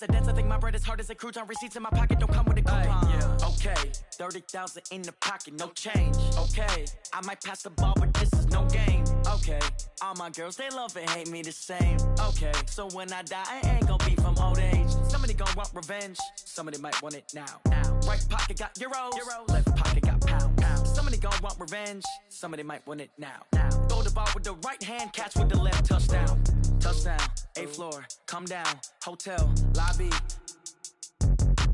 That's I think my bread is hard as a crouton. Receipts in my pocket don't come with a coupon. Okay, 30,000 in the pocket, no change. Okay, I might pass the ball, but this is no game. Okay, all my girls, they love and hate me the same. Okay, so when I die, I ain't gonna be from old age. Somebody gon' want revenge, somebody might want it now. Right pocket got euros, left pocket got pounds. Somebody gon' want revenge, somebody might want it now. Throw the ball with the right hand, catch with the left, touchdown. Touchdown, 8th floor, come down, hotel, lobby.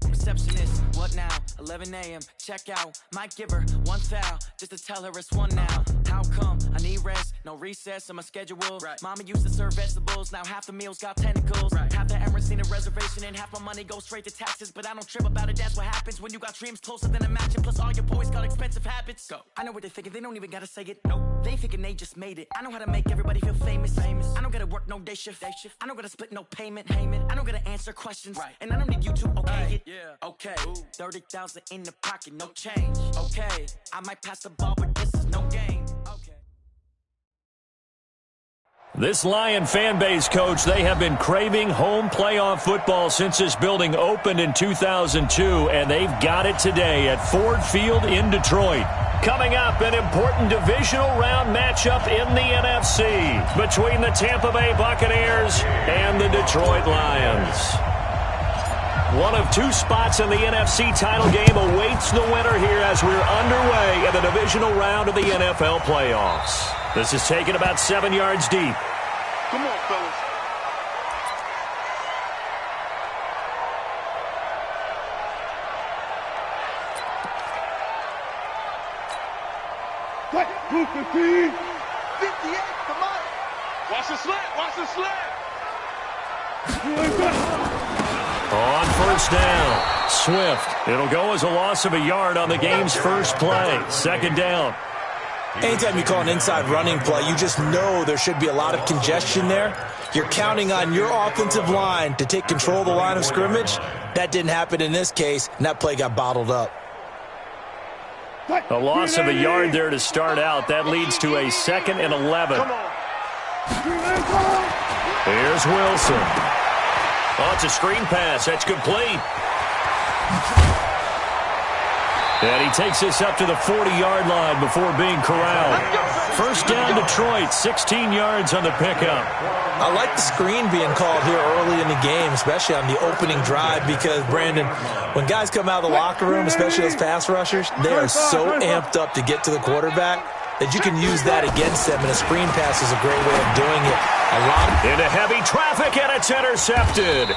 Receptionist, what now? 11 a.m., check out. Might give her one foul, just to tell her it's one now. How come? I need rest, no recess in my schedule. Mama used to serve vegetables, now half the meals got tentacles. Half the Emirates need a reservation and half my money goes straight to taxes. But I don't trip about it, that's what happens when you got dreams closer than a match. And plus all your boys got expensive habits. Go. I know what they're thinking, they don't even gotta say it. Nope. They ain't thinking they just made it. I know how to make everybody feel famous. I don't gotta work no day shift. I don't gotta split no payment. I don't gotta answer questions. And I don't need you to okay it. Okay, 30,000 in the pocket, no change. Okay, I might pass the ball, but this is no game. Okay. This Lion fan base, Coach, they have been craving home playoff football since this building opened in 2002, and they've got it today at Ford Field in Detroit. Coming up, an important divisional round matchup in the NFC between the Tampa Bay Buccaneers and the Detroit Lions. One of two spots in the NFC title game awaits the winner here as we're underway in the divisional round of the NFL playoffs. This is taken about 7 yards deep. Come on, fellas. What? 215. 58, come on. Watch the slant, watch the slant. On first down, Swift. It'll go as a loss of a yard on the game's first play. Second down. Anytime you call an inside running play, you just know there should be a lot of congestion there. You're counting on your offensive line to take control of the line of scrimmage. That didn't happen in this case, and that play got bottled up. A loss of a yard there to start out. That leads to a 2nd and 11. Here's Wilson. Oh, it's a screen pass. That's complete. And he takes this up to the 40-yard line before being corralled. First down, Detroit, 16 yards on the pickup. I like the screen being called here early in the game, especially on the opening drive, because, Brandon, when guys come out of the locker room, especially those pass rushers, they are so amped up to get to the quarterback that you can use that against them, and a screen pass is a great way of doing it. Into heavy traffic, and it's intercepted.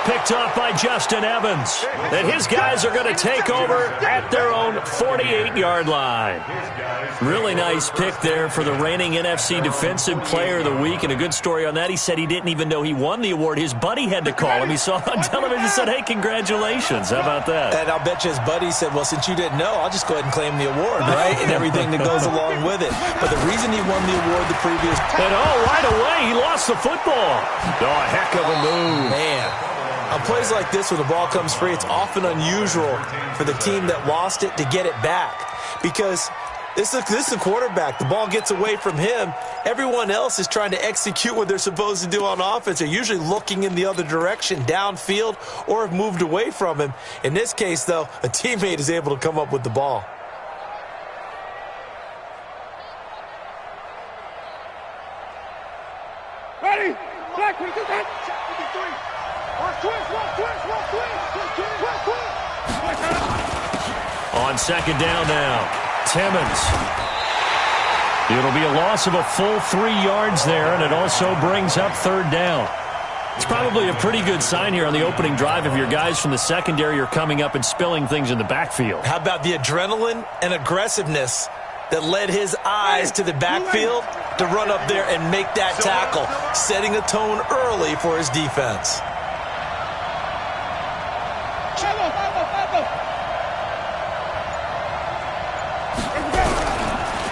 Picked off by Justin Evans. And his guys are going to take over at their own 48-yard line. Really nice pick there for the reigning NFC Defensive Player of the Week. And a good story on that. He said he didn't even know he won the award. His buddy had to call him. He saw it on television and said, hey, congratulations. How about that? And I'll bet you his buddy said, well, since you didn't know, I'll just go ahead and claim the award, right? And everything that goes along with it. But the reason he won the award the previous... And right away, he lost the football. Oh, heck of a move. Man. On plays like this, when the ball comes free, it's often unusual for the team that lost it to get it back. Because this is a quarterback. The ball gets away from him. Everyone else is trying to execute what they're supposed to do on offense. They're usually looking in the other direction, downfield, or have moved away from him. In this case, though, a teammate is able to come up with the ball. Ready? Back, what is that? On second down now, Timmons. It'll be a loss of a full 3 yards there, and it also brings up third down. It's probably a pretty good sign here on the opening drive if your guys from the secondary are coming up and spilling things in the backfield. How about the adrenaline and aggressiveness that led his eyes to the backfield to run up there and make that tackle, setting a tone early for his defense.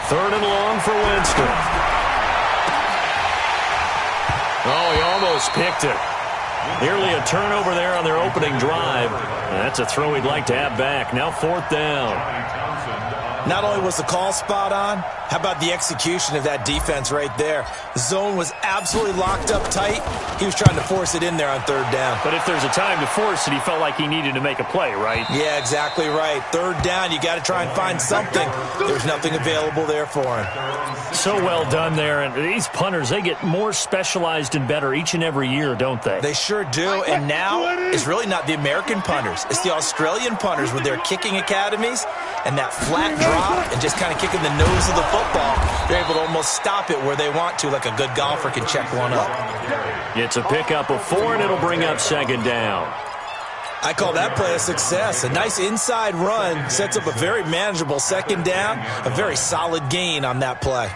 Third and long for Winston. Oh, he almost picked it. Nearly a turnover there on their opening drive. That's a throw he'd like to have back. Now fourth down. Not only was the call spot on, how about the execution of that defense right there? The zone was absolutely locked up tight. He was trying to force it in there on third down. But if there's a time to force it, he felt like he needed to make a play, right? Yeah, exactly right. Third down, you got to try and find something. There's nothing available there for him. So well done there. And these punters, they get more specialized and better each and every year, don't they? They sure do. And now it's really not the American punters. It's the Australian punters with their kicking academies and that flat drop and just kind of kicking the nose of the football. They're able to almost stop it where they want to, like a good golfer can check one up. It's a pickup of 4, and it'll bring up second down. I call that play a success. A nice inside run sets up a very manageable second down, a very solid gain on that play.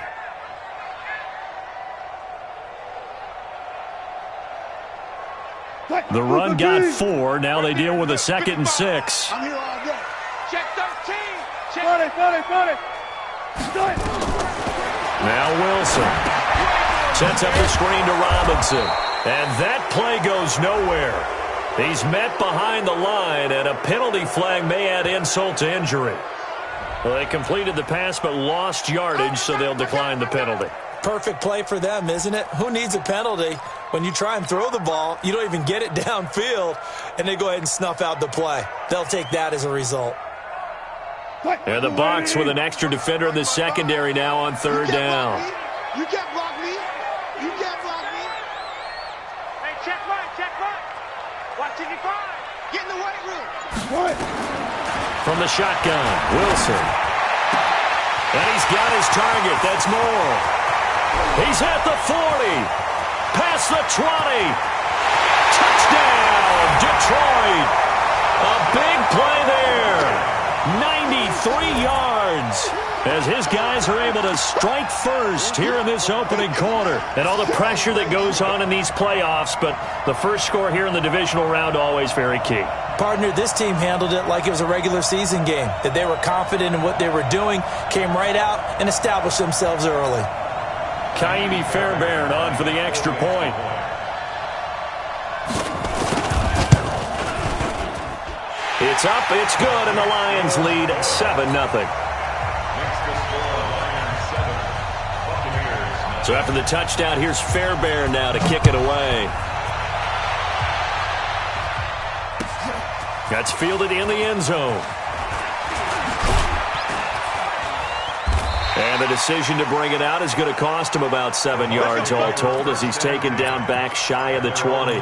The run got 4. Now they deal with a 2nd and 6. I'm here all day. Check 13. Check 40. Now Wilson sets up the screen to Robinson. And that play goes nowhere. He's met behind the line, and a penalty flag may add insult to injury. Well, they completed the pass but lost yardage, so they'll decline the penalty. Perfect play for them, isn't it? Who needs a penalty? When you try and throw the ball, you don't even get it downfield, and they go ahead and snuff out the play. They'll take that as a result. And the Bucs with an extra defender in the secondary now on third down. You can't block me. You can't block me. Hey, check right. Watch it, get in the weight room. What? From the shotgun, Wilson. And he's got his target. That's Moore. He's at the 40. Past the 20. Touchdown, Detroit. A big play there. 93 yards as his guys are able to strike first here in this opening quarter. And all the pressure that goes on in these playoffs, but the first score here in the divisional round always very key. Partner, this team handled it like it was a regular season game, that they were confident in what they were doing, came right out and established themselves early. Kaimi Fairbairn on for the extra point. It's up, it's good, and the Lions lead 7-0. So after the touchdown, here's Fairbairn now to kick it away. That's fielded in the end zone. And the decision to bring it out is going to cost him about 7 yards all told as he's taken down back shy of the 20.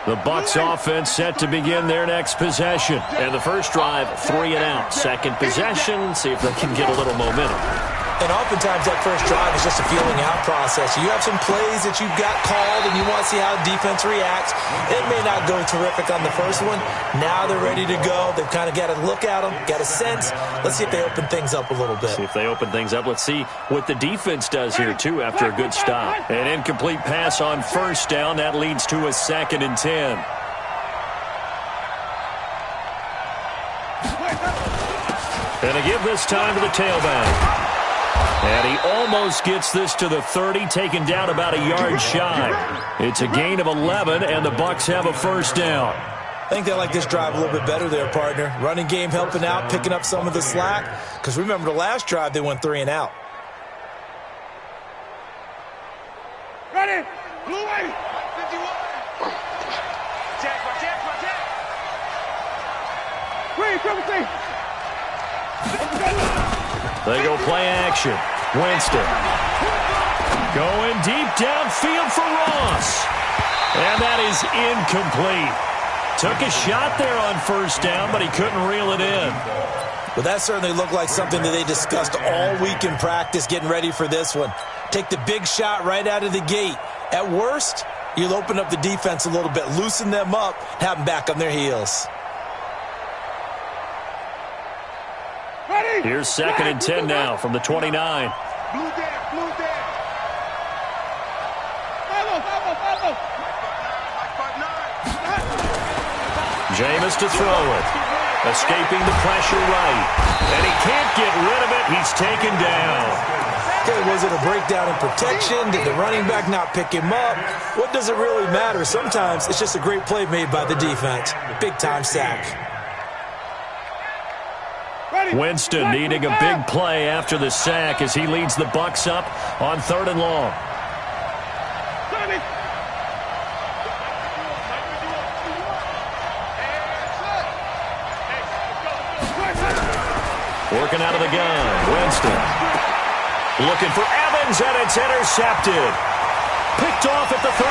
The Bucs offense set to begin their next possession. And the first drive, 3 and out. Second possession, see if they can get a little momentum. And oftentimes that first drive is just a feeling out process. You have some plays that you've got called and you want to see how the defense reacts. It may not go terrific on the first one. Now they're ready to go. They've kind of got to look at them, got a sense. Let's see if they open things up a little bit. See if they open things up. Let's see what the defense does here, too, after a good stop. An incomplete pass on first down. That leads to a 2nd and 10. And they give this time to the tailback. And he almost gets this to the 30, taken down about a yard shy. It's a gain of 11, and the Bucs have a first down. I think they like this drive a little bit better there, partner. Running game helping out, picking up some of the slack. Because remember, the last drive, they went 3 and out. Ready. Blue way. 51. Check. Green, triple T. They go play action. Winston going deep downfield for Ross. And that is incomplete. Took a shot there on first down, but he couldn't reel it in. Well, that certainly looked like something that they discussed all week in practice getting ready for this one. Take the big shot right out of the gate. At worst, you'll open up the defense a little bit, loosen them up, have them back on their heels. Here's 2nd and 10 now from the 29. Blue down. Follow. Jameis to throw it. Escaping the pressure right. And he can't get rid of it. He's taken down. Okay, was it a breakdown in protection? Did the running back not pick him up? What does it really matter? Sometimes it's just a great play made by the defense. Big-time sack. Winston needing a big play after the sack as he leads the Bucs up on 3rd and long. Working out of the gun, Winston. Looking for Evans, and it's intercepted. Picked off at the 33.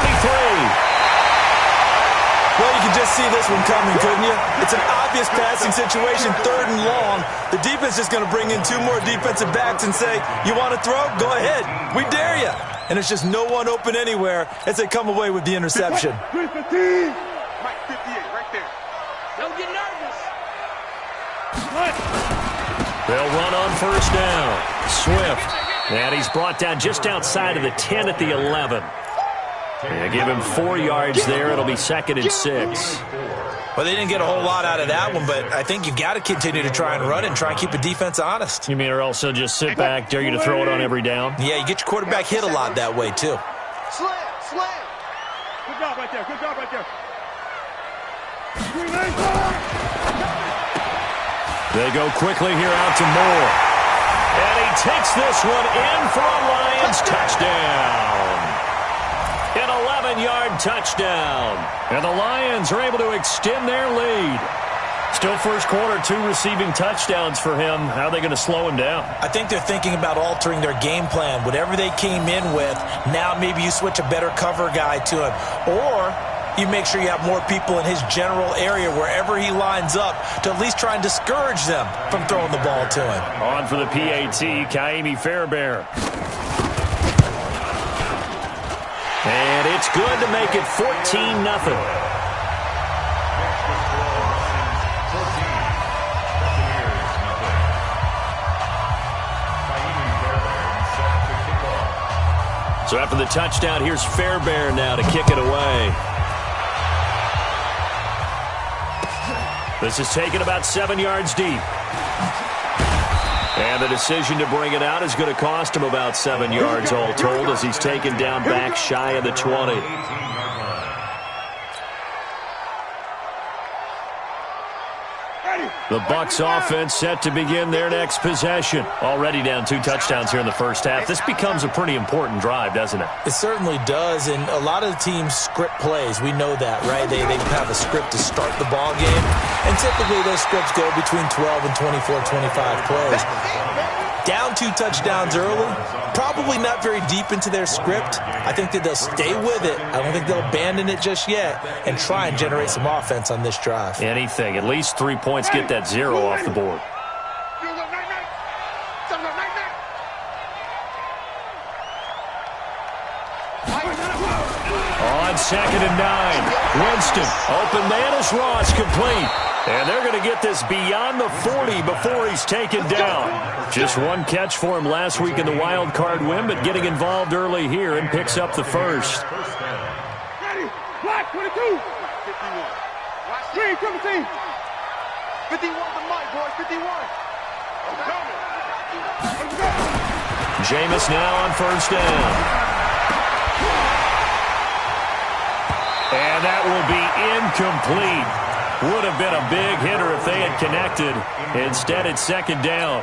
Well, you can just see this one coming, couldn't you? It's an obvious passing situation, 3rd and long. The defense is going to bring in 2 more defensive backs and say, you want to throw? Go ahead. We dare you. And it's just no one open anywhere as they come away with the interception. Mike 58 right there. Don't get nervous. They'll run on 1st down. Swift. And he's brought down just outside of the 10 at the 11. Yeah, give him 4 yards there. It'll be 2nd and 6. Well, they didn't get a whole lot out of that one, but I think you've got to continue to try and run and try and keep the defense honest. You mean or else they'll just sit back, dare you to throw it on every down? Yeah, you get your quarterback hit a lot that way, too. Slam. Good job right there. They go quickly here out to Moore. And he takes this one in for a Lions touchdown. An 11-yard touchdown. And the Lions are able to extend their lead. Still first quarter, 2 receiving touchdowns for him. How are they going to slow him down? I think they're thinking about altering their game plan. Whatever they came in with, now maybe you switch a better cover guy to him. Or you make sure you have more people in his general area wherever he lines up to at least try and discourage them from throwing the ball to him. On for the PAT, Kaimi Fairbairn. And it's good to make it 14-0. So after the touchdown, here's Fairbairn now to kick it away. This is taken about 7 yards deep. And the decision to bring it out is going to cost him about 7 yards all told as he's taken down back shy of the 20. The Bucs offense set to begin their next possession. Already down 2 touchdowns here in the first half. This becomes a pretty important drive, doesn't it? It certainly does, and a lot of the teams script plays. We know that, right? They have a script to start the ball game, and typically those scripts go between 12 and 24, 25 plays. Down 2 touchdowns early, probably not very deep into their script. I think that they'll stay with it. I don't think they'll abandon it just yet and try and generate some offense on this drive. Anything. At least 3 points, get that 0 off the board. On 2nd and 9, Winston. Open man is Ross, complete. And they're going to get this beyond the 40 before he's taken down. Just 1 catch for him last week in the wild card win, but getting involved early here and picks up the first. Ready. Black 22. 51. Green, 17. 51 the mic, boys. 51. Jameis now on 1st down. And that will be incomplete. Would have been a big hitter if they had connected. Instead, it's 2nd down.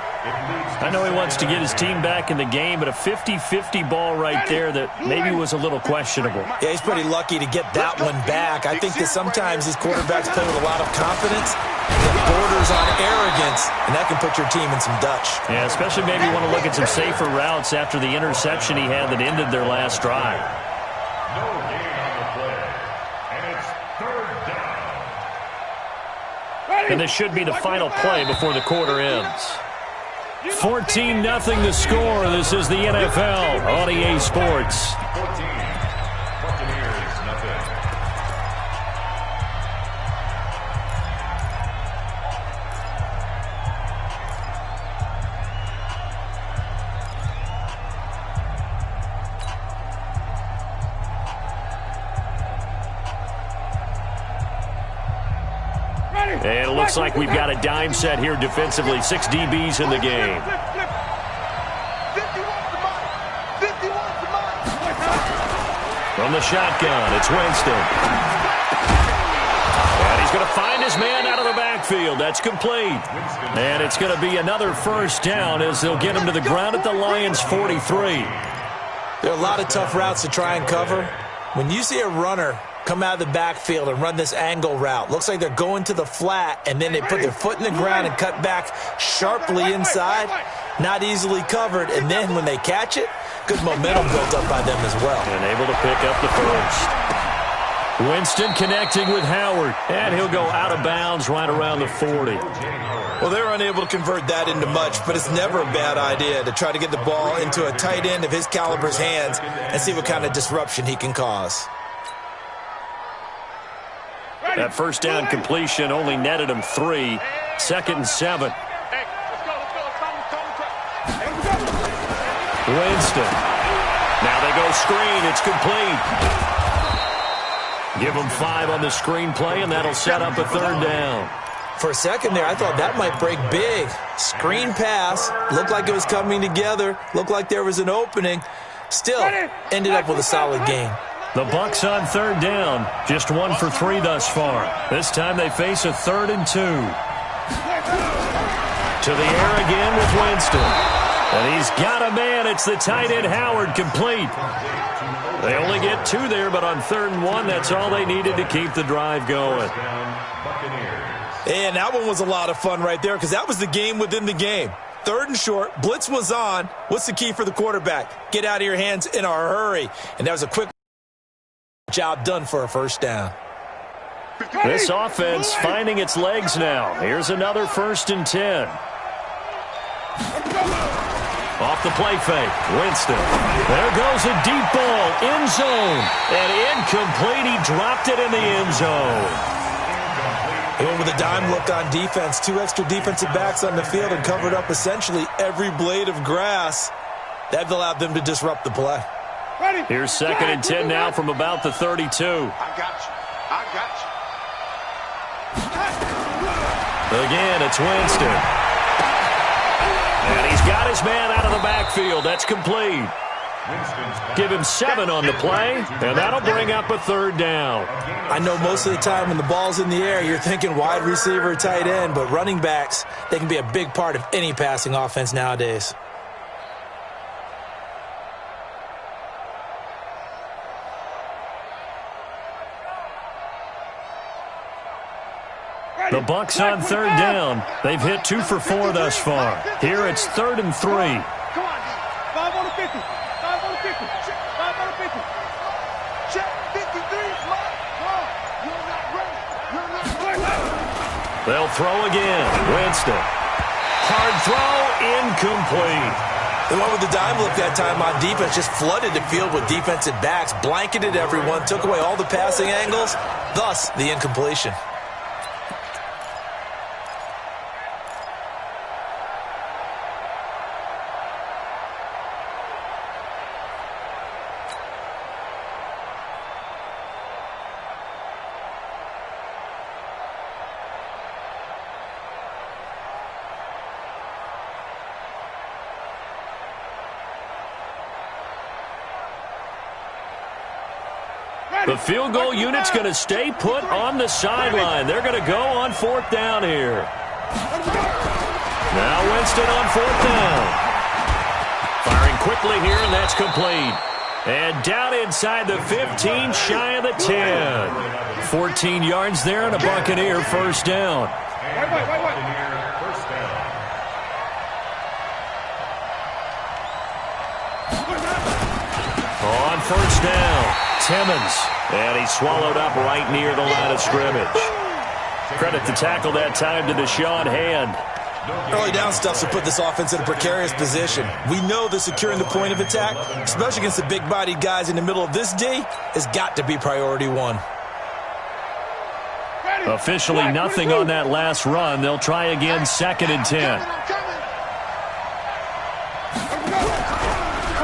I know he wants to get his team back in the game, but a 50-50 ball right there that maybe was a little questionable. Yeah, he's pretty lucky to get that one back. I think that sometimes these quarterbacks play with a lot of confidence that borders on arrogance, and that can put your team in some Dutch. Yeah, especially maybe you want to look at some safer routes after the interception he had that ended their last drive. And this should be the final play before the quarter ends. 14-0 the score. This is the NFL on EA Sports. And it looks like we've got a dime set here defensively. 6 DBs in the game. From the shotgun, it's Winston. And he's going to find his man out of the backfield. That's complete. And it's going to be another first down as they'll get him to the ground at the Lions' 43. There are a lot of tough routes to try and cover. When you see a runner come out of the backfield and run this angle route, looks like they're going to the flat, and then they put their foot in the ground and cut back sharply inside, not easily covered, and then when they catch it, good momentum built up by them as well. And able to pick up the first. Winston connecting with Howard, and he'll go out of bounds right around the 40. Well, they were unable to convert that into much, but it's never a bad idea to try to get the ball into a tight end of his caliber's hands and see what kind of disruption he can cause. That first down completion only netted him 3. 2nd and 7. Winston. Now they go screen. It's complete. Give them 5 on the screen play, and that'll set up a 3rd down. For a second there, I thought that might break big. Screen pass. Looked like it was coming together. Looked like there was an opening. Still, ended up with a solid gain. The Bucs on 3rd down. Just 1 for 3 thus far. This time they face a 3rd and 2. To the air again with Winston. And he's got a man. It's the tight end Howard, complete. They only get 2 there, but on 3rd and 1, that's all they needed to keep the drive going. And that one was a lot of fun right there because that was the game within the game. 3rd and short, blitz was on. What's the key for the quarterback? Get out of your hands in a hurry. And that was a quick job done for a first down. This offense finding its legs now. Here's another 1st and 10. Off the play fake, Winston. There goes a deep ball, end zone. And incomplete, he dropped it in the end zone. He went with a dime look on defense. 2 extra defensive backs on the field and covered up essentially every blade of grass. That allowed them to disrupt the play. Here's 2nd and 10 now from about the 32. I got you. Again, it's Winston. And he's got his man out of the backfield. That's complete. Give him 7 on the play, and that'll bring up a 3rd down. I know most of the time when the ball's in the air, you're thinking wide receiver, tight end, but running backs, they can be a big part of any passing offense nowadays. The Bucs on 3rd down. They've hit 2 for 4 thus far. Here it's 3rd and 3. Come on, 5 on the 50. 5 on the 50. 5 on the 50. Check 53. You're not ready. You're not ready. They'll throw again. Winston. Hard throw, incomplete. The one with the dime look that time on defense just flooded the field with defensive backs, blanketed everyone, took away all the passing angles, thus the incompletion. The field goal unit's going to stay put on the sideline. They're going to go on 4th down here. Now Winston on 4th down. Firing quickly here, and that's complete. And down inside the 15, shy of the 10. 14 yards there, and a Buccaneer first down. On 1st down, Timmons. And he swallowed up right near the line of scrimmage. Credit the tackle that time to Deshaun Hand. Early down stuff to put this offense in a precarious position. We know that securing the point of attack, especially against the big-bodied guys in the middle of this D, has got to be priority 1. Officially nothing on that last run. They'll try again 2nd and 10.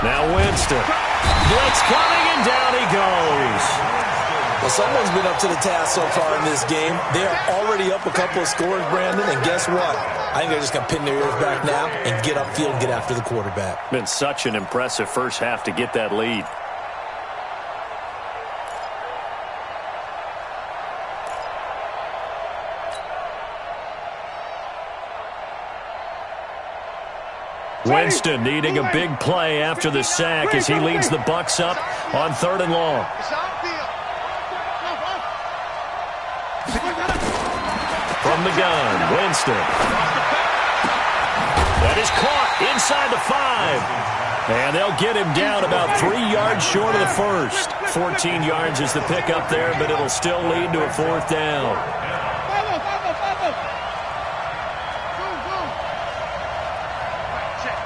Now Winston. Blitz coming, and down he goes. Well, someone's been up to the task so far in this game. They're already up a couple of scores, Brandon, and guess what? I think they're just going to pin their ears back now and get upfield and get after the quarterback. Been such an impressive first half to get that lead. Winston needing a big play after the sack as he leads the Bucs up on 3rd and long. From the gun, Winston. That is caught inside the 5. And they'll get him down about 3 yards short of the first. 14 yards is the pickup there, but it'll still lead to a 4th down.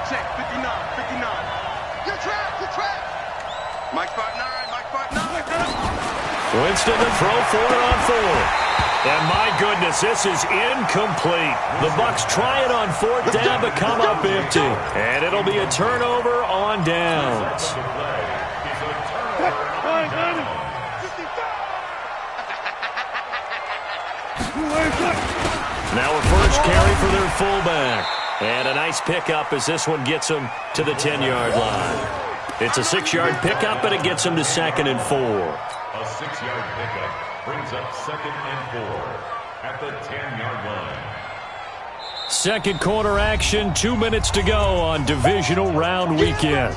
Check, 59. You're trapped. Mike 5'9". Winston to throw for it on 4th. And my goodness, this is incomplete. The Bucs try it on 4th down, but come up empty. And it'll be a turnover on downs. Now a first carry for their fullback. And a nice pickup as this one gets them to the 10-yard line. It's a 6-yard pickup, but it them to 2nd and 4. A 6-yard pickup brings up 2nd and 4 at the 10-yard line. Second quarter action, 2 minutes to go on divisional round weekend.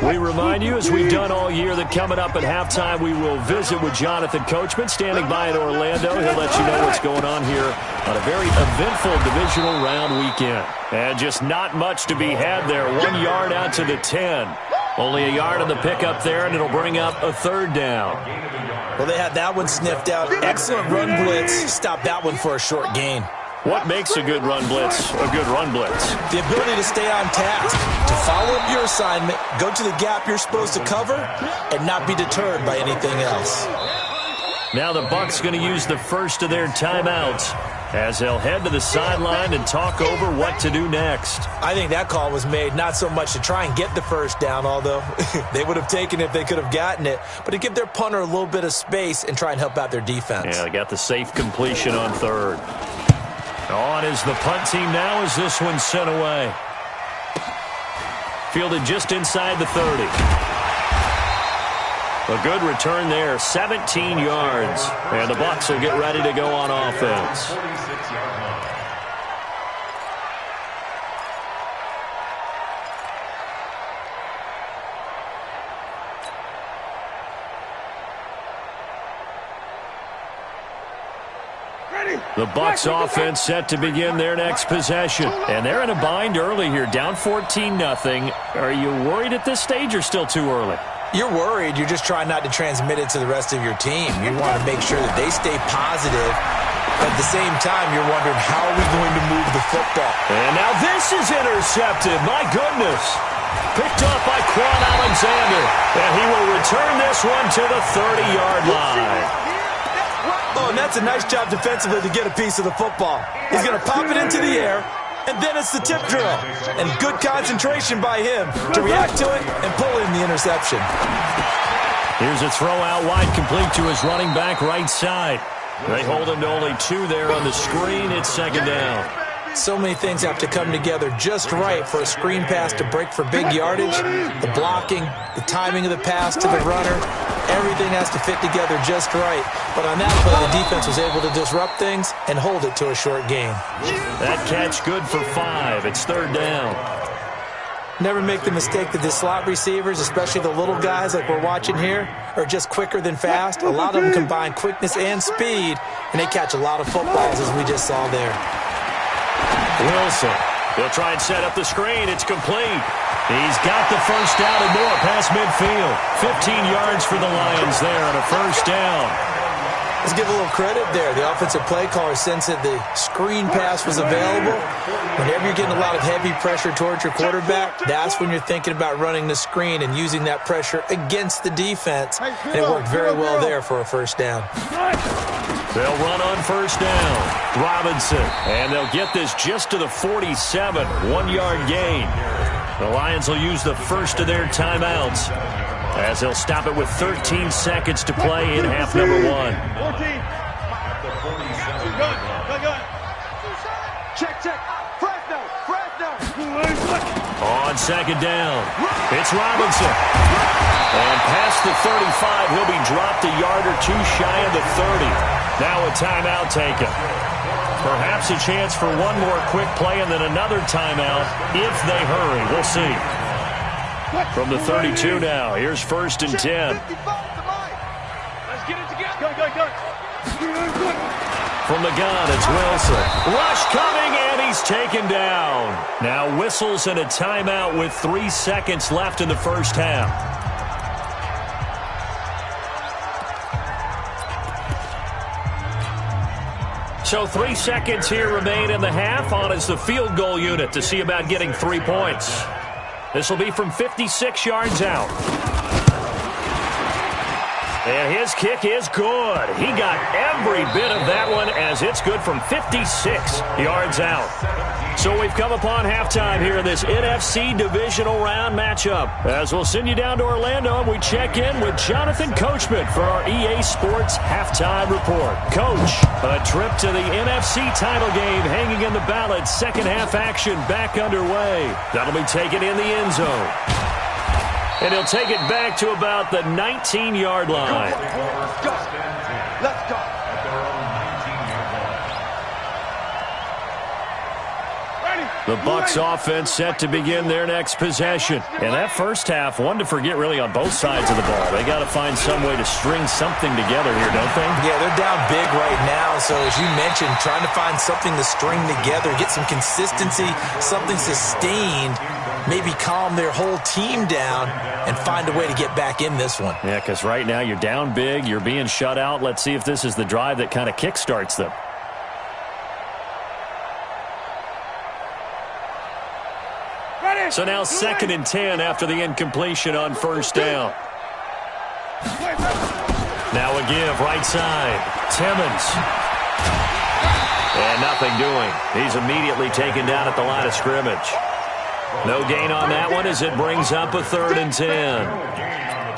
We remind you, as we've done all year, that coming up at halftime, we will visit with Jonathan Coachman, standing by in Orlando. He'll let you know what's going on here on a very eventful divisional round weekend. And just not much to be had there. 1 yard out to the 10. Only a yard on the pickup there, and it'll bring up a 3rd down. Well, they had that one sniffed out. Excellent run blitz. Stop that one for a short gain. What makes a good run blitz a good run blitz? The ability to stay on task, to follow up your assignment, go to the gap you're supposed to cover, and not be deterred by anything else. Now the Bucs going to use the first of their timeouts as they'll head to the sideline and talk over what to do next. I think that call was made not so much to try and get the first down, although they would have taken it if they could have gotten it, but to give their punter a little bit of space and try and help out their defense. Yeah, they got the safe completion on 3rd. On is the punt team now as this one's sent away. Fielded just inside the 30. A good return there, 17 yards. And the Bucs will get ready to go on offense. The Bucs offense set to begin their next possession. And they're in a bind early here, down 14-0. Are you worried at this stage or still too early? You're worried. You're just trying not to transmit it to the rest of your team. You want to make sure that they stay positive. At the same time, you're wondering, how are we going to move the football? And now this is intercepted. My goodness. Picked up by Quan Alexander. And he will return this one to the 30-yard line. Oh, and that's a nice job defensively to get a piece of the football. He's going to pop it into the air, and then it's the tip drill. And good concentration by him to react to it and pull in the interception. Here's a throw out wide, complete to his running back right side. They hold him to only 2 there on the screen. It's 2nd down. So many things have to come together just right for a screen pass to break for big yardage. The blocking, the timing of the pass to the runner, everything has to fit together just right. But on that play, the defense was able to disrupt things and hold it to a short gain. That catch good for 5. It's 3rd down. Never make the mistake that the slot receivers, especially the little guys like we're watching here, are just quicker than fast. A lot of them combine quickness and speed, and they catch a lot of footballs, as we just saw there. Wilson, they'll try and set up the screen. It's complete. He's got the first down and more past midfield. 15 yards for the Lions there on a first down. Let's give a little credit there. The offensive play caller sensed that the screen pass was available. Whenever you're getting a lot of heavy pressure towards your quarterback, that's when you're thinking about running the screen and using that pressure against the defense. And it worked very well there for a first down. They'll run on first down. Robinson. And they'll get this just to the 47. 1 yard gain. The Lions will use the first of their timeouts. as they'll stop it with 13 seconds to play in half number 1. 14. Gun. Check. Fresno. On second down, it's Robinson. And past the 35, he'll be dropped a yard or two shy of the 30. Now a timeout taken. Perhaps a chance for one more quick play and then another timeout if they hurry. We'll see. From the 32 now, here's 1st and 10. Let's get it together. Go. From the gun, it's Wilson. Rush coming, and he's taken down. Now whistles and a timeout with 3 seconds left in the first half. So 3 seconds here remain in the half. On is the field goal unit to see about getting 3 points. This will be from 56 yards out. And his kick is good. He got every bit of that one as it's good from 56 yards out. So we've come upon halftime here in this NFC divisional round matchup. As we'll send you down to Orlando, and we check in with Jonathan Coachman for our EA Sports Halftime Report. Coach, a trip to the NFC title game hanging in the balance. Second half action back underway. That'll be taken in the end zone. And he'll take it back to about the 19-yard line. Let's go. The Bucs offense set to begin their next possession. And that first half, one to forget really on both sides of the ball. They got to find some way to string something together here, don't they? Yeah, they're down big right now. So as you mentioned, trying to find something to string together, get some consistency, something sustained, maybe calm their whole team down and find a way to get back in this one. Yeah, because right now you're down big, you're being shut out. Let's see if this is the drive that kind of kickstarts them. So now 2nd and 10 after the incompletion on first down. Now a give, right side. Timmons. And nothing doing. He's immediately taken down at the line of scrimmage. No gain on that one as it brings up a 3rd and 10.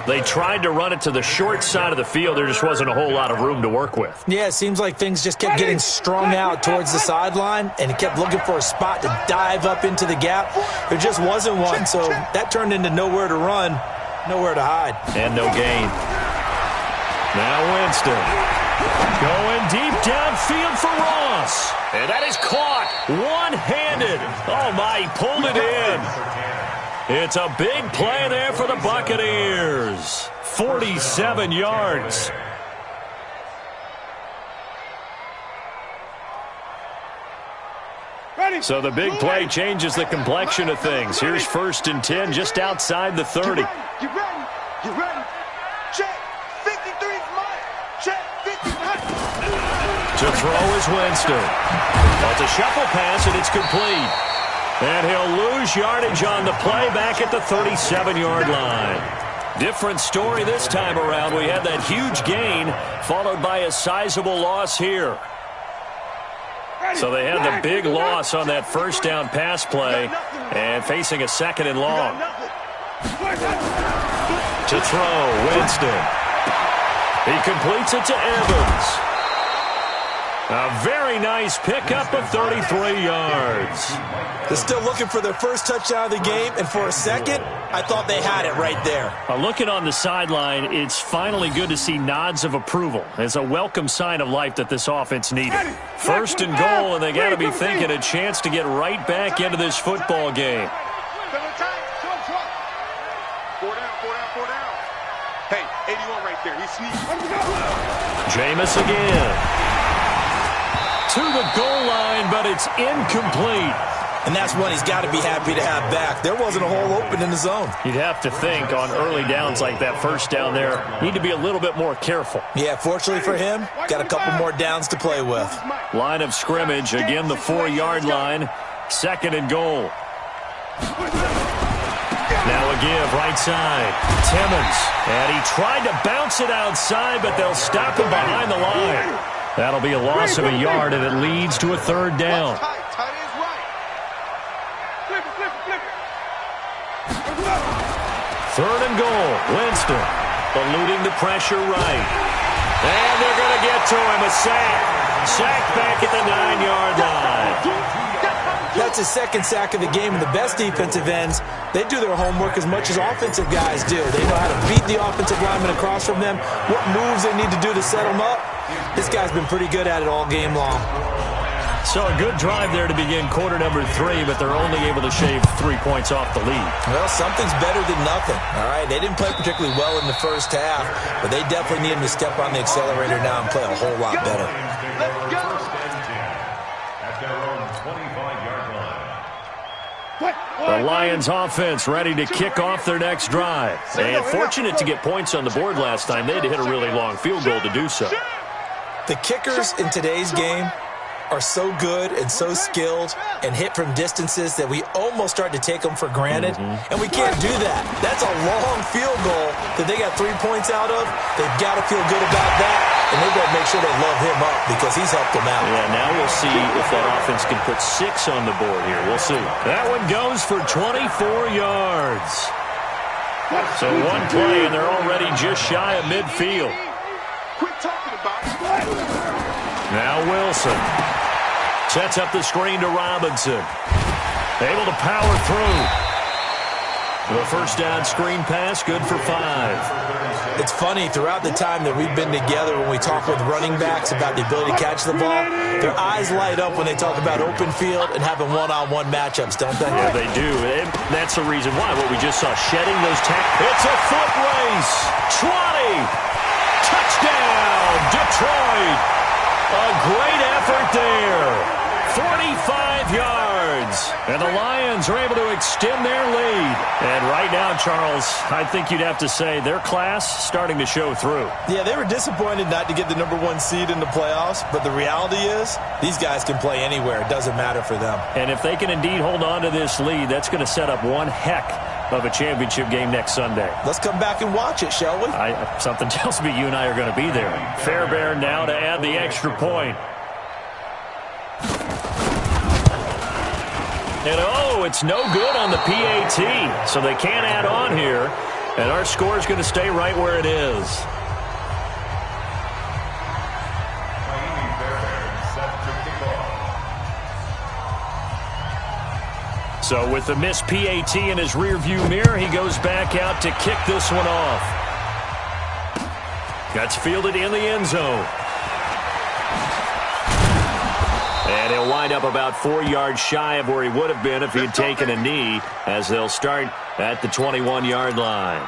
They tried to run it to the short side of the field. There just wasn't a whole lot of room to work with. Yeah, it seems like things just kept getting strung out towards the sideline, and he kept looking for a spot to dive up into the gap. There just wasn't one, so that turned into nowhere to run, nowhere to hide. And no gain. Now Winston. Going deep downfield for Ross. And that is caught one-handed. Oh, my, he pulled it in. It's a big play there for the Buccaneers. 47 yards. So the big play changes the complexion of things. Here's 1st and 10 just outside the 30. You ready? Check. 53's mine. Check. 59. To throw is Winston. Well, it's a shuffle pass, and it's complete. And he'll lose yardage on the play back at the 37-yard line. Different story this time around. We had that huge gain followed by a sizable loss here. So they had the big loss on that first down pass play and facing a 2nd and long. To throw, Winston. He completes it to Evans. A very nice pickup of 33 yards. They're still looking for their first touchdown of the game, and for a second, I thought they had it right there. Looking on the sideline, it's finally good to see nods of approval. It's a welcome sign of life that this offense needed. 1st and goal, and they got to be thinking a chance to get right back into this football game. 4 down. Hey, 81 right there. He's sneaking. Jameis again. To the goal line, but it's incomplete. And that's one he's got to be happy to have back. There wasn't a hole open in the zone. You'd have to think on early downs like that first down there, need to be a little bit more careful. Yeah, fortunately for him, got a couple more downs to play with. Line of scrimmage, again the 4-yard line, 2nd and goal. Now a give, right side, Timmons. And he tried to bounce it outside, but they'll stop him behind the line. That'll be a loss of a yard, and it leads to a 3rd down. Tight is right. Flip it. 3rd and goal. Winston eluding the pressure right. And they're going to get to him. A sack. Sacked back at the 9-yard line. That's his 2nd sack of the game, and the best defensive ends, they do their homework as much as offensive guys do. They know how to beat the offensive lineman across from them, what moves they need to do to set them up. This guy's been pretty good at it all game long. So a good drive there to begin quarter number 3, but they're only able to shave 3 points off the lead. Well, something's better than nothing, all right? They didn't play particularly well in the first half, but they definitely need him to step on the accelerator now and play a whole lot better. First and 10 at their own 25-yard line. The Lions offense ready to kick off their next drive. And fortunate to get points on the board last time. They had to hit a really long field goal to do so. The kickers in today's game are so good and so skilled and hit from distances that we almost start to take them for granted, and we can't do that. That's a long field goal that they got 3 points out of. They've got to feel good about that, and they've got to make sure they love him up because he's helped them out. Yeah, now we'll see if that offense can put 6 on the board here. We'll see. That one goes for 24 yards. So one play, and they're already just shy of midfield. Quit talking about it. Now Wilson sets up the screen to Robinson. Able to power through. The first down screen pass, good for 5. It's funny, throughout the time that we've been together when we talk with running backs about the ability to catch the ball, their eyes light up when they talk about open field and having one-on-one matchups, don't they? Yeah, they do. And that's the reason why. What we just saw, shedding those tackles. It's a foot race. 20. Touchdown, Detroit. A great effort there. 45 yards. And the Lions are able to extend their lead. And right now, Charles, I think you'd have to say their class starting to show through. Yeah, they were disappointed not to get the #1 seed in the playoffs, but the reality is these guys can play anywhere. It doesn't matter for them. And if they can indeed hold on to this lead, that's going to set up one heck of a championship game next Sunday. Let's come back and watch it, shall we? Something tells me you and I are going to be there. Fairbairn now to add the extra point. And it's no good on the PAT, so they can't add on here, and our score is going to stay right where it is. So with the missed PAT in his rearview mirror, he goes back out to kick this one off. That's fielded in the end zone. And he'll wind up about 4 yards shy of where he would have been if he had taken a knee, as they'll start at the 21-yard line.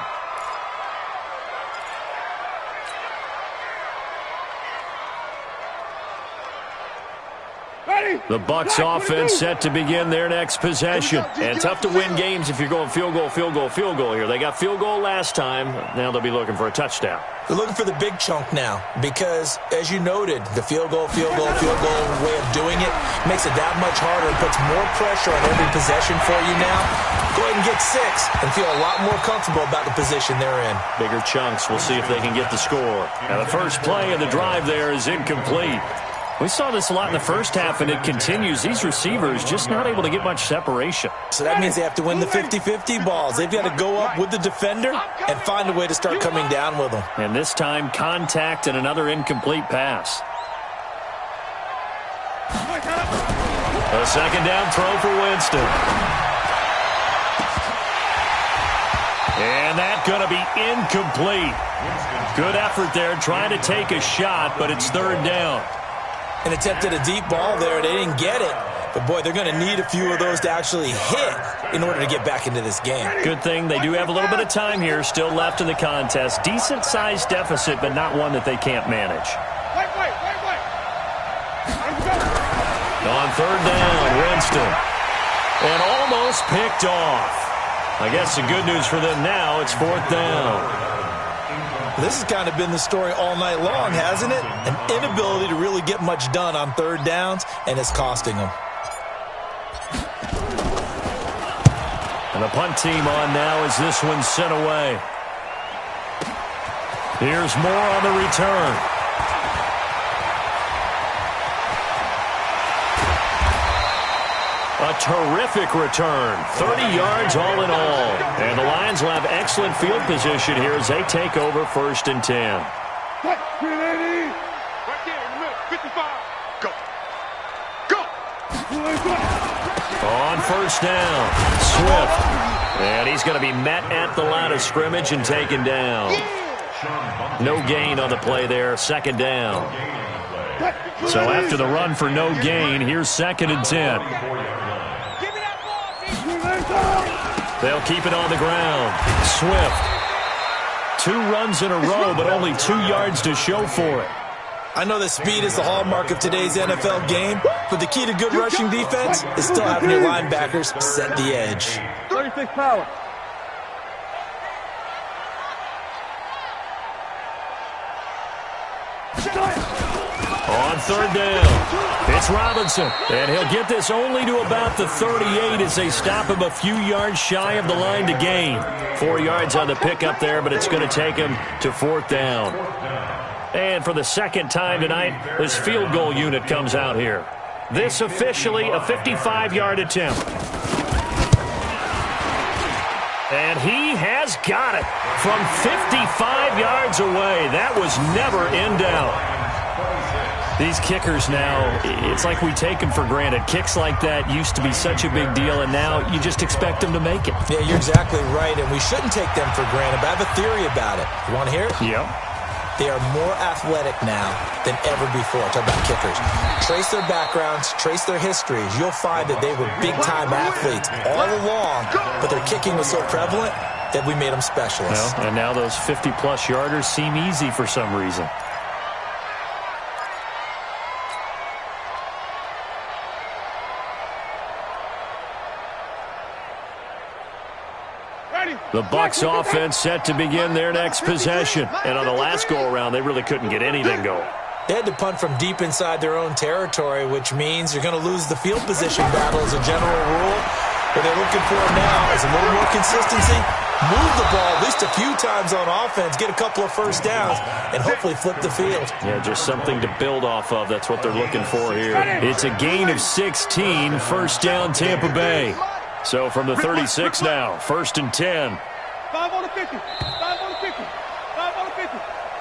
The Bucs offense set to begin their next possession. And tough to win games if you're going field goal, field goal, field goal here. They got field goal last time. Now they'll be looking for a touchdown. They're looking for the big chunk now because, as you noted, the field goal way of doing it makes it that much harder and puts more pressure on every possession for you now. Go ahead and get 6 and feel a lot more comfortable about the position they're in. Bigger chunks. We'll see if they can get the score. Now the first play of the drive there is incomplete. We saw this a lot in the first half, and it continues. These receivers just not able to get much separation. So that means they have to win the 50-50 balls. They've got to go up with the defender and find a way to start coming down with them. And this time, contact and another incomplete pass. A second down throw for Winston. And that's going to be incomplete. Good effort there, trying to take a shot, but it's third down. An attempt at a deep ball there. They didn't get it. But, boy, they're going to need a few of those to actually hit in order to get back into this game. Good thing they do have a little bit of time here still left in the contest. Decent-sized deficit, but not one that they can't manage. Wait. On third down, Winston. And almost picked off. I guess the good news for them now, it's fourth down. This has kind of been the story all night long, hasn't it? An inability to really get much done on third downs, and it's costing them. And the punt team on now as this one's sent away. Here's more on the return. A terrific return. 30 yards all in all. And the Lions will have excellent field position here as they take over 1st and 10. Right there in the middle. 55. Go. Go. On 1st down, Swift. And he's going to be met at the line of scrimmage and taken down. No gain on the play there, 2nd down. So after the run for no gain, here's 2nd and 10. They'll keep it on the ground. Swift. 2 runs in a row, but only 2 yards to show for it. I know that speed is the hallmark of today's NFL game, but the key to good rushing defense is still having your linebackers set the edge. 36 power. On 3rd down, it's Robinson, and he'll get this only to about the 38 as they stop him a few yards shy of the line to gain. 4 yards on the pickup there, but it's going to take him to 4th down. And for the 2nd time tonight, this field goal unit comes out here. This officially a 55-yard attempt. And he has got it from 55 yards away. That was never in doubt. These kickers now, it's like we take them for granted. Kicks like that used to be such a big deal, and now you just expect them to make it. Yeah, you're exactly right, and we shouldn't take them for granted, but I have a theory about it. You want to hear it? Yep. They are more athletic now than ever before. Talk about kickers. Trace their backgrounds, trace their histories. You'll find that they were big-time athletes all along, but their kicking was so prevalent that we made them specialists. Well, and now those 50-plus yarders seem easy for some reason. The Bucs offense set to begin their next possession. And on the last go-around, they really couldn't get anything going. They had to punt from deep inside their own territory, which means you're going to lose the field position battle as a general rule. What they're looking for now is a little more consistency, move the ball at least a few times on offense, get a couple of first downs, and hopefully flip the field. Yeah, just something to build off of. That's what they're looking for here. It's a gain of 16, 1st down Tampa Bay. So from the 36 now, 1st and 10. 5 on the 50. 5 on the 50. 5 on the 50.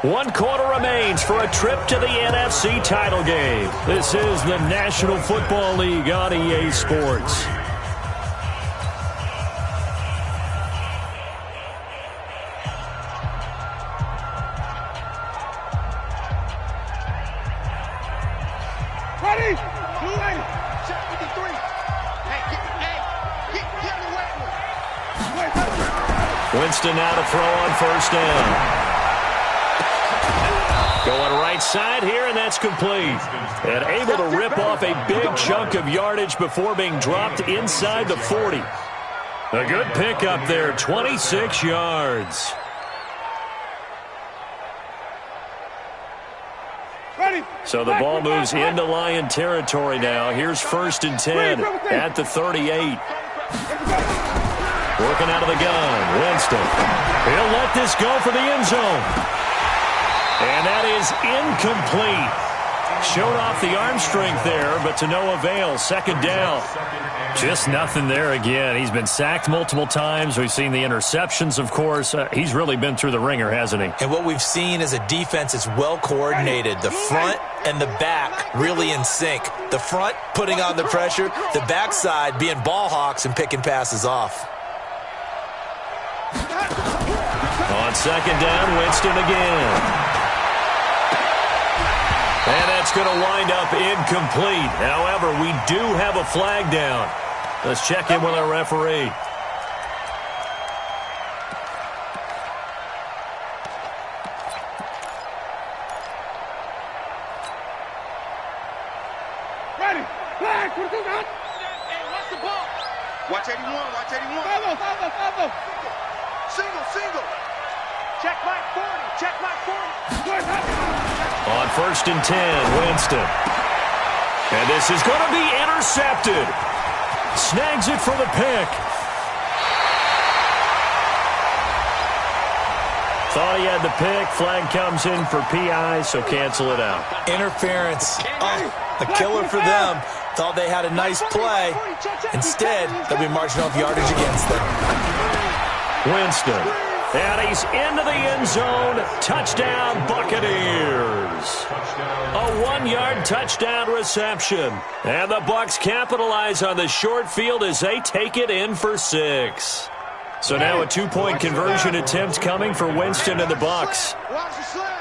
1 quarter remains for a trip to the NFC title game. This is the National Football League on EA Sports. Ready? 280. Check 53. Winston now to throw on 1st down. Going right side here, and that's complete. And able to rip off a big chunk of yardage before being dropped inside the 40. A good pickup there, 26 yards. So the ball moves into Lion territory now. Here's 1st and 10 at the 38. Working out of the gun, Winston. He'll let this go for the end zone. And that is incomplete. Showed off the arm strength there, but to no avail. 2nd down. Just nothing there again. He's been sacked multiple times. We've seen the interceptions, of course. He's really been through the ringer, hasn't he? And what we've seen is a defense that's well coordinated. The front and the back really in sync. The front putting on the pressure, the backside being ball hawks and picking passes off. On 2nd down, Winston again. And that's going to wind up incomplete. However, we do have a flag down. Let's check in with our referee. Ready? Flag. What is that? Hey, watch the ball. Watch 81. Watch 81. Follow. Single. Check mark 40. Check mark 40. On 1st and 10, Winston. And this is going to be intercepted. Snags it for the pick. Thought he had the pick. Flag comes in for PI, so cancel it out. Interference. Oh, A killer for them. Thought they had a nice play. Instead, they'll be marching off yardage against them. Winston. And he's into the end zone. Touchdown, Buccaneers. A 1-yard touchdown reception. And the Bucs capitalize on the short field as they take it in for 6. So now a 2-point conversion attempt coming for Winston and the Bucs. Watch the slack.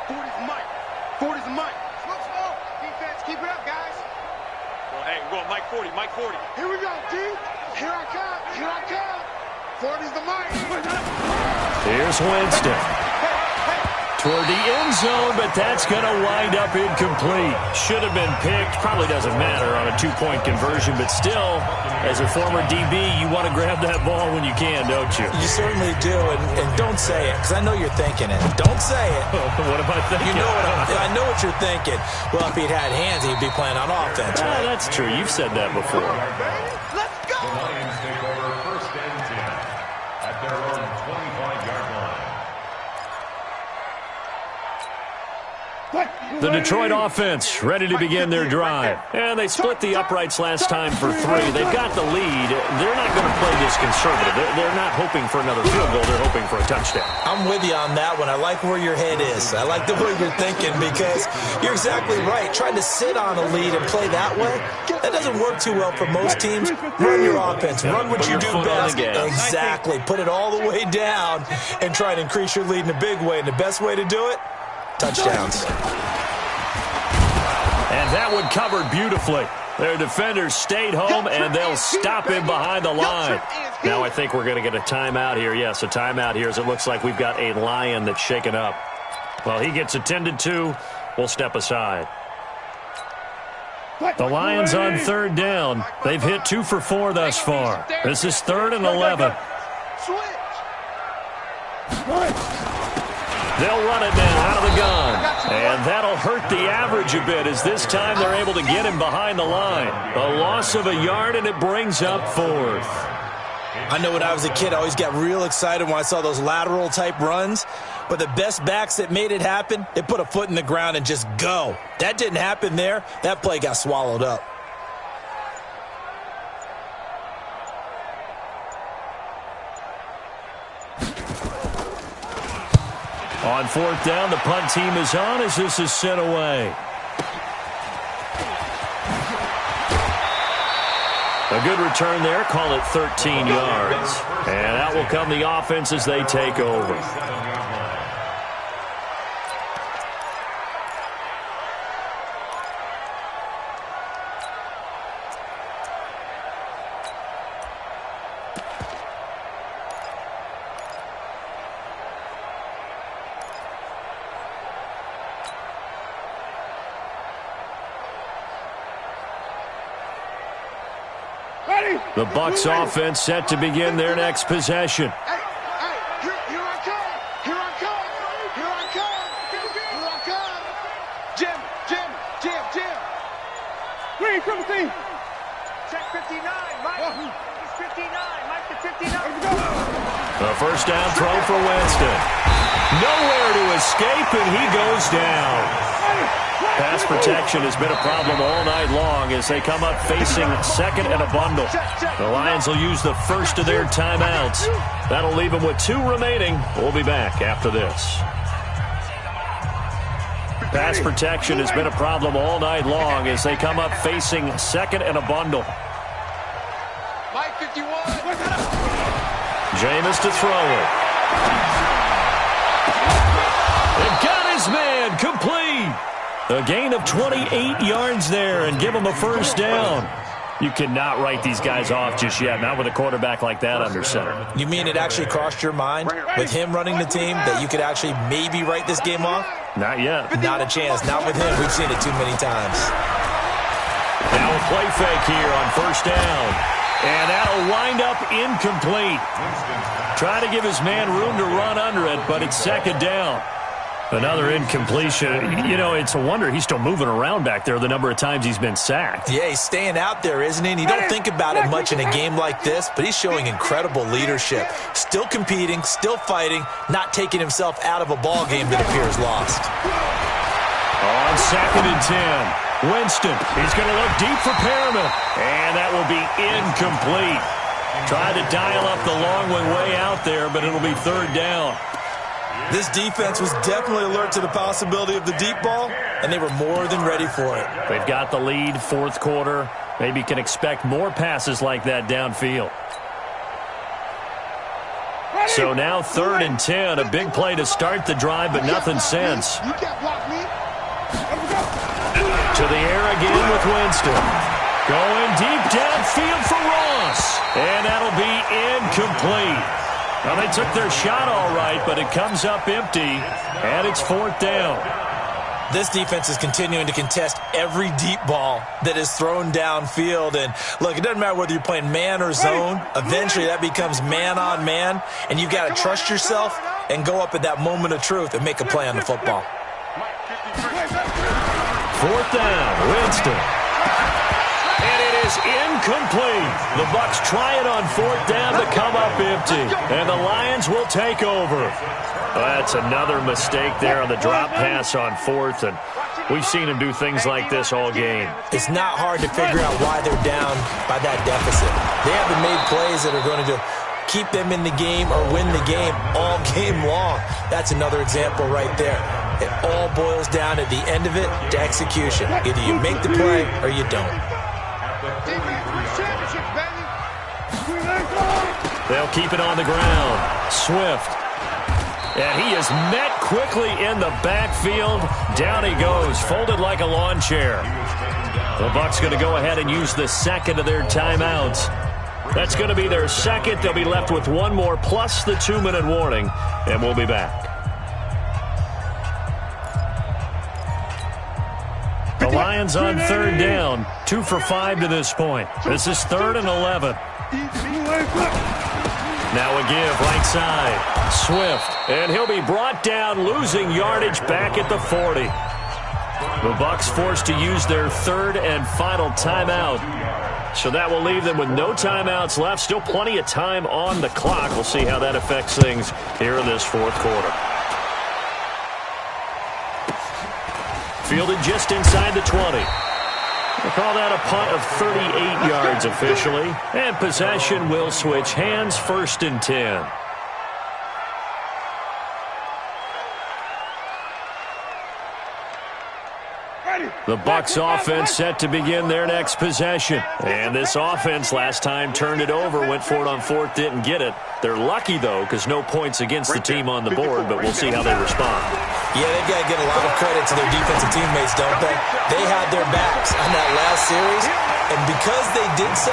40's the mic. 40's the mic. Slow. Defense, keep it up, guys. Well, hey, we're going Mike 40, Mike 40. Here we go, D. Here I come. 40's the mic. Here's Winston. Toward the end zone, but that's going to wind up incomplete. Should have been picked. Probably doesn't matter on a 2-point conversion, but still, as a former DB, you want to grab that ball when you can, don't you? You certainly do, and don't say it, because I know you're thinking it. Don't say it. What am I thinking? You know I know what you're thinking. Well, if he'd had hands, he'd be playing on offense, right? That's true. You've said that before. Let's go. The Lions take over 1st and 10 at their own 25-yard line. The Detroit offense ready to begin their drive. And they split the uprights last time for 3. They've got the lead. They're not going to play this conservative. They're not hoping for another field goal. They're hoping for a touchdown. I'm with you on that one. I like where your head is. I like the way you're thinking because you're exactly right. Trying to sit on a lead and play that way, that doesn't work too well for most teams. Run your offense. Run what you do best. Exactly. Put it all the way down and try and increase your lead in a big way. And the best way to do it, touchdowns. And that one covered beautifully. Their defenders stayed home, and they'll stop him behind the line. Now I think we're going to get a timeout here. Yes, a timeout here as it looks like we've got a Lion that's shaken up. Well, he gets attended to. We'll step aside. The Lions on 3rd down. They've hit 2 for 4 thus far. This is 3rd and 11. They'll run it now out of the gun. And that'll hurt the average a bit as this time they're able to get him behind the line. A loss of a yard, and it brings up 4th. I know when I was a kid, I always got real excited when I saw those lateral-type runs. But the best backs that made it happen, they put a foot in the ground and just go. That didn't happen there. That play got swallowed up. On 4th down, the punt team is on as this is sent away. A good return there. Call it 13 yards. And out will come the offense as they take over. The Bucs offense set to begin their next possession. Here I come. Jim. Green, triple team. Check 59, Mike. He's 59. Mike to 59. A first down throw for Winston. Nowhere to escape, and he goes down. Pass protection has been a problem all night long as they come up facing 2nd and a bundle. The Lions will use the first of their timeouts. That'll leave them with 2 remaining. We'll be back after this. Pass protection has been a problem all night long as they come up facing 2nd and a bundle. Mike 51. Jameis to throw it. They've got his man complete. A gain of 28 yards there and give them a first down. You cannot write these guys off just yet, not with a quarterback like that under center. You mean it actually crossed your mind with him running the team that you could actually maybe write this game off? Not yet. Not a chance. Not with him. We've seen it too many times. Now a play fake here on first down. And that'll wind up incomplete. Try to give his man room to run under it, but it's 2nd down. Another incompletion. You know, it's a wonder he's still moving around back there the number of times he's been sacked. Yeah, he's staying out there, isn't he? And you don't think about it much in a game like this, but he's showing incredible leadership. Still competing, still fighting, not taking himself out of a ball game that appears lost. On 2nd and 10, Winston. He's going to look deep for Perriman, and that will be incomplete. Tried to dial up the long way out there, but it'll be 3rd down. This defense was definitely alert to the possibility of the deep ball, and they were more than ready for it. They've got the lead, 4th quarter. Maybe can expect more passes like that downfield. So now 3rd and 10, a big play to start the drive, but nothing since. To the air again with Winston. Going deep downfield for Ross. And that'll be incomplete. Well, they took their shot all right, but it comes up empty, and it's 4th down. This defense is continuing to contest every deep ball that is thrown downfield. And, look, it doesn't matter whether you're playing man or zone. Eventually, that becomes man-on-man, and you've got to trust yourself and go up at that moment of truth and make a play on the football. 4th down, Winston. And it is incomplete. The Bucs try it on 4th down to come up empty. And the Lions will take over. That's another mistake there on the drop pass on 4th. And we've seen him do things like this all game. It's not hard to figure out why they're down by that deficit. They haven't made plays that are going to keep them in the game or win the game all game long. That's another example right there. It all boils down at the end of it to execution. Either you make the play or you don't. They'll keep it on the ground. Swift. And he is met quickly in the backfield. Down he goes, folded like a lawn chair. The Bucs going to go ahead and use the second of their timeouts. That's going to be their second. They'll be left with one more plus the 2-minute warning, and we'll be back. The Lions on 3rd down, 2 for 5 to this point. This is 3rd and 11. Now a give right side. Swift, and he'll be brought down, losing yardage back at the 40. The Bucs forced to use their 3rd and final timeout. So that will leave them with no timeouts left. Still plenty of time on the clock. We'll see how that affects things here in this 4th quarter. Fielded just inside the 20. We'll call that a punt of 38 yards officially. And possession will switch hands, 1st and 10. The Bucs offense set to begin their next possession. And this offense last time turned it over, went for it on 4th, didn't get it. They're lucky, though, because no points against the team on the board, but we'll see how they respond. Yeah, they've got to get a lot of credit to their defensive teammates, don't they? They had their backs on that last series, and because they did so,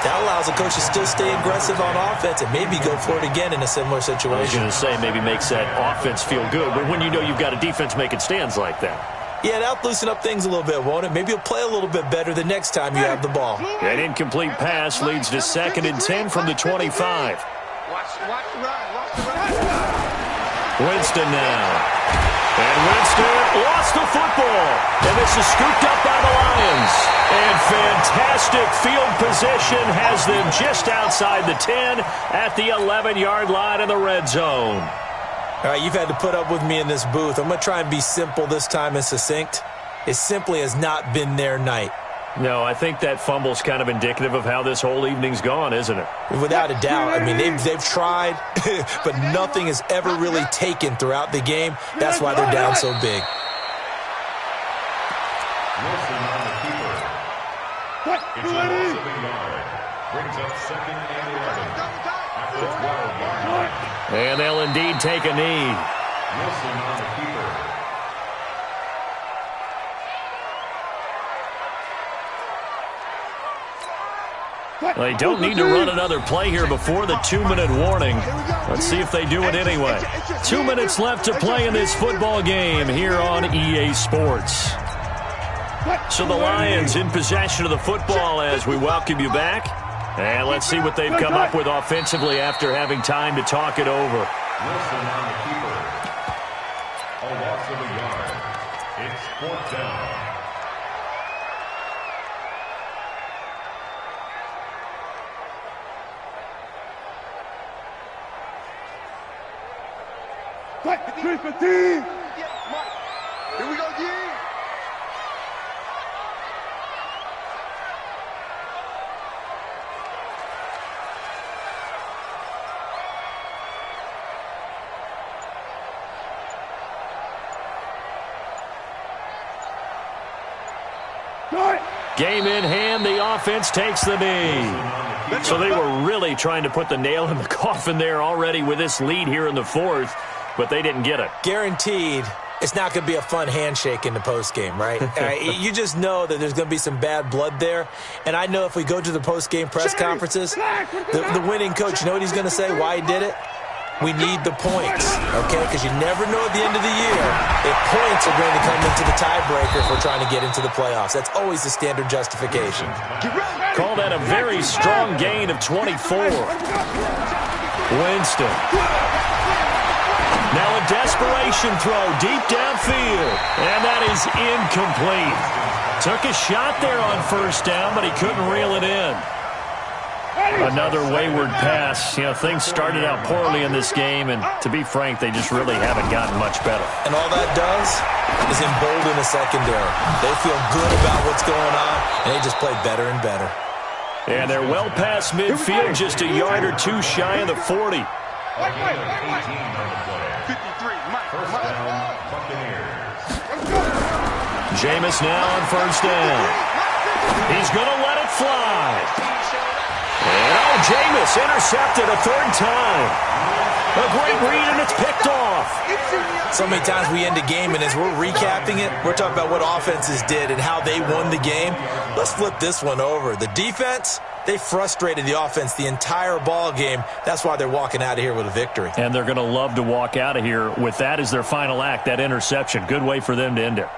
that allows the coach to still stay aggressive on offense and maybe go for it again in a similar situation. I was going to say maybe makes that offense feel good, but when you know you've got a defense making stands like that. Yeah, that'll loosen up things a little bit, won't it? Maybe you'll play a little bit better the next time you have the ball. An incomplete pass leads to 2nd and 10 from the 25. Winston now. And Winston lost the football. And this is scooped up by the Lions. And fantastic field position has them just outside the 10 at the 11-yard line in the red zone. All right, you've had to put up with me in this booth. I'm going to try and be simple this time and succinct. It simply has not been their night. No, I think that fumble's kind of indicative of how this whole evening's gone, isn't it? Without a doubt. I mean, they've tried, but nothing has ever really taken throughout the game. That's why they're down so big. Wilson on the keeper. It's a loss of a yard. Brings up 2nd and 11 at the 12-yard line. And they'll indeed take a knee. Wilson on the keeper. They don't need to run another play here before the 2-minute warning. Let's see if they do it anyway. 2 minutes left to play in this football game here on EA Sports. So the Lions in possession of the football as we welcome you back. And let's see what they've come up with offensively after having time to talk it over. Wilson on the keeper. A Fourth down. Here we go, G. Game in hand, the offense takes the knee. So they were really trying to put the nail in the coffin there already with this lead here in the fourth, but they didn't get it. Guaranteed it's not going to be a fun handshake in the postgame, right? You just know that there's going to be some bad blood there. And I know if we go to the postgame press conferences, the winning coach, you know what he's going to say, why he did it? We need the points, okay? Because you never know at the end of the year if points are going to come into the tiebreaker if we're trying to get into the playoffs. That's always the standard justification. Call that a very strong gain of 24. Winston. Now a desperation throw deep downfield, and that is incomplete. Took a shot there on first down, but he couldn't reel it in. Another wayward pass. You know, things started out poorly in this game, and to be frank, they just really haven't gotten much better. And all that does is embolden the secondary. They feel good about what's going on, and they just play better and better. And they're well past midfield, just a yard or two shy of the 40. 53, first down, Buccaneers. Jameis now on first down. He's going to let it fly. And Jameis intercepted a third time. A great read, and it's picked off. So many times we end a game, and as we're recapping it, we're talking about what offenses did and how they won the game. Let's flip this one over. The defense, they frustrated the offense the entire ball game. That's why they're walking out of here with a victory. And they're going to love to walk out of here with that as their final act, that interception. Good way for them to end it.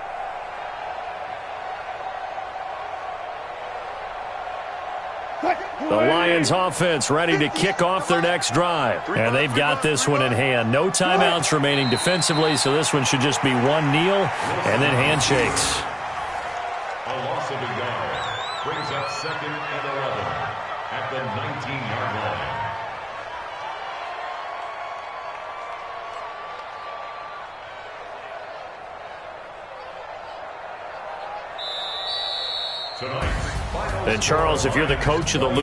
The Lions offense ready to kick off their next drive. And they've got this one in hand. No timeouts remaining defensively, so this one should just be one kneel and then handshakes. A loss of a yard brings up 2nd and 11 at the 19-yard line. And Charles, if you're the coach of the